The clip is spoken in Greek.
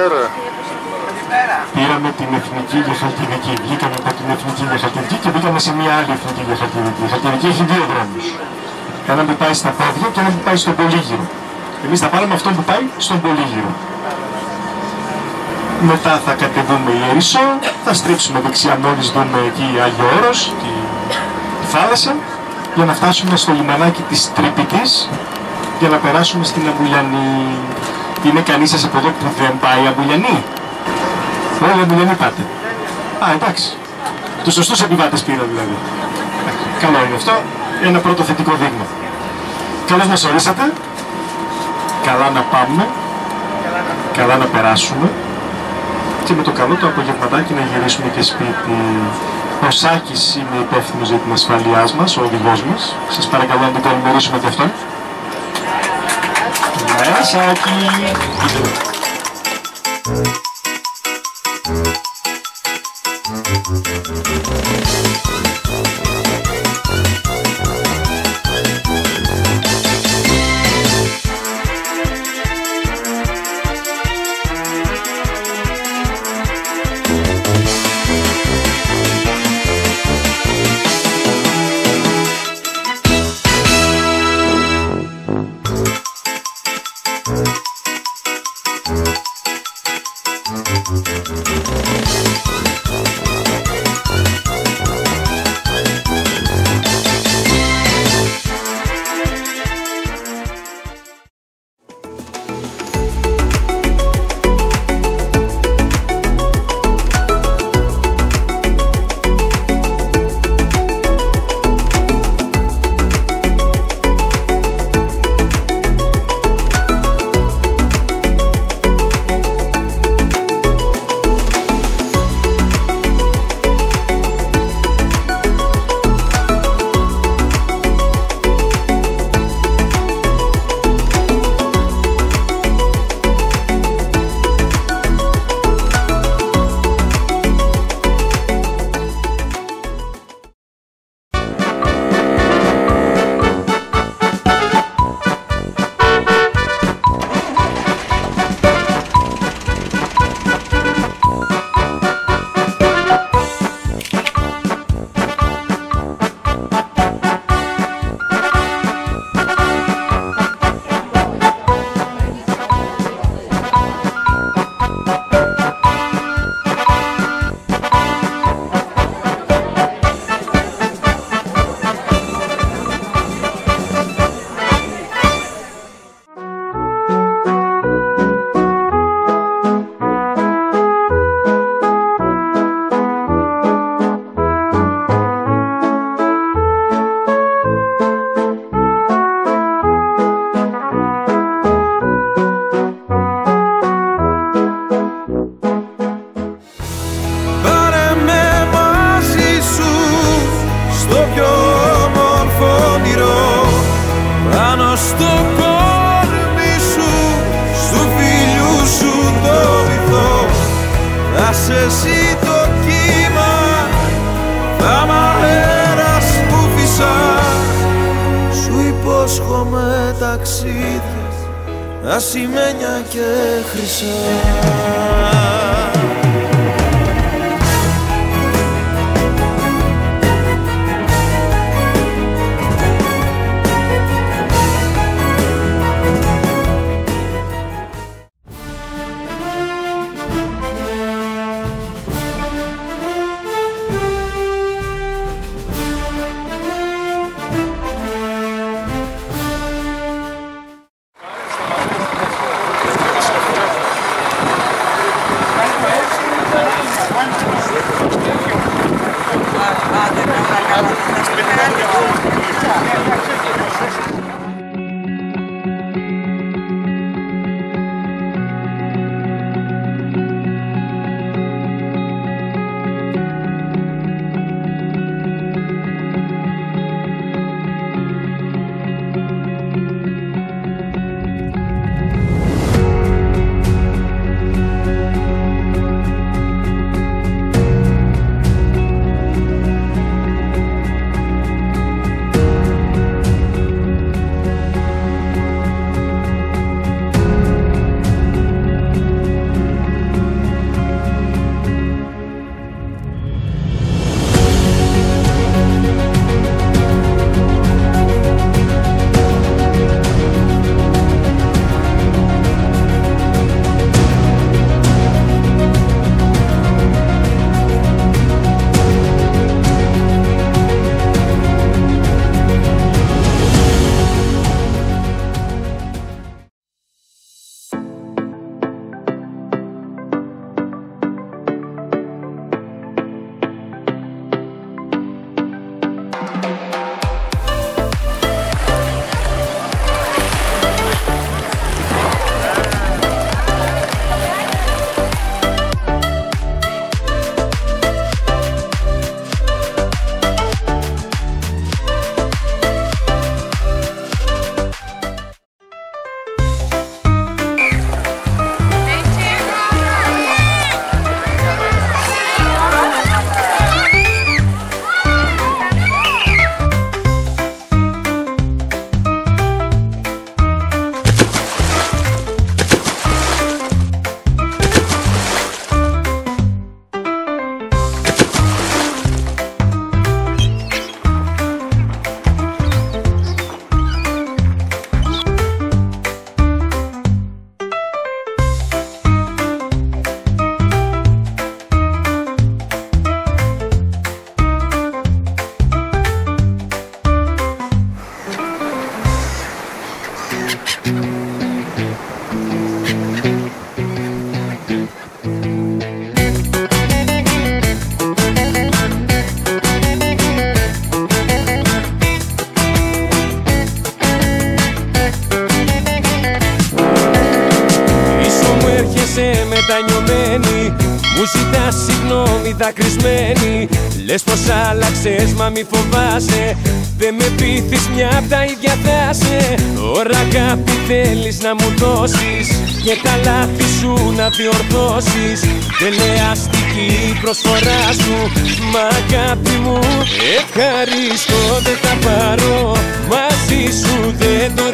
Καλημέρα. Πήραμε την εθνική για Χαλκιδική. Βγήκαμε από την εθνική για Χαλκιδική και μπήκαμε σε μια άλλη εθνική για Χαλκιδική. Η Χαλκιδική έχει δύο δρόμους. Έναν που πάει στα πόδια και έναν που πάει στον Πολύγυρο. Εμείς θα πάρουμε αυτόν που πάει στον Πολύγυρο. Μετά θα κατεβούμε Ιερισσό, θα στρίψουμε δεξιά μόλις δούμε εκεί Άγιο Όρος, τη θάλασσα, για να φτάσουμε στο λιμανάκι της Τρίπητης για να περάσουμε στην Αμπουλιανή. Είναι κανείς σας από εδώ που δεν πάει Αμπουλιανή? Όλοι Αμπουλιανή πάτε. Α, εντάξει. Τους σωστούς επιβάτες πήρα δηλαδή. Καλό είναι αυτό. Ένα πρώτο θετικό δείγμα. Καλώς μας ορίσατε. Καλά να πάμε. Καλά να περάσουμε. Και με το καλό το απογευματάκι να γυρίσουμε και σπίτι. Ο Σάκης είναι υπεύθυνος για την ασφαλειά μας, ο οδηγός μας. Σας παρακαλώ να την καλημερίσουμε και αυτόν. Γεια Σάκη! Εσύ το κύμα, θα μ' αέρας που φυσάς. Σου υπόσχομαι ταξίδια, ασημένια και χρυσά. συμβαίνει. Μου ζητάς συγγνώμη δακρυσμένη. Λες πως άλλαξες μα μη φοβάσαι. Δεν με πείθεις, μια απ' τα ίδια θα σε. Τώρα αγάπη θέλεις να μου δώσεις και τα λάθη σου να διορθώσεις. Τελεαστική προσφορά σου, μα αγάπη μου ευχαριστώ. Δεν θα πάρω μαζί σου, δεν το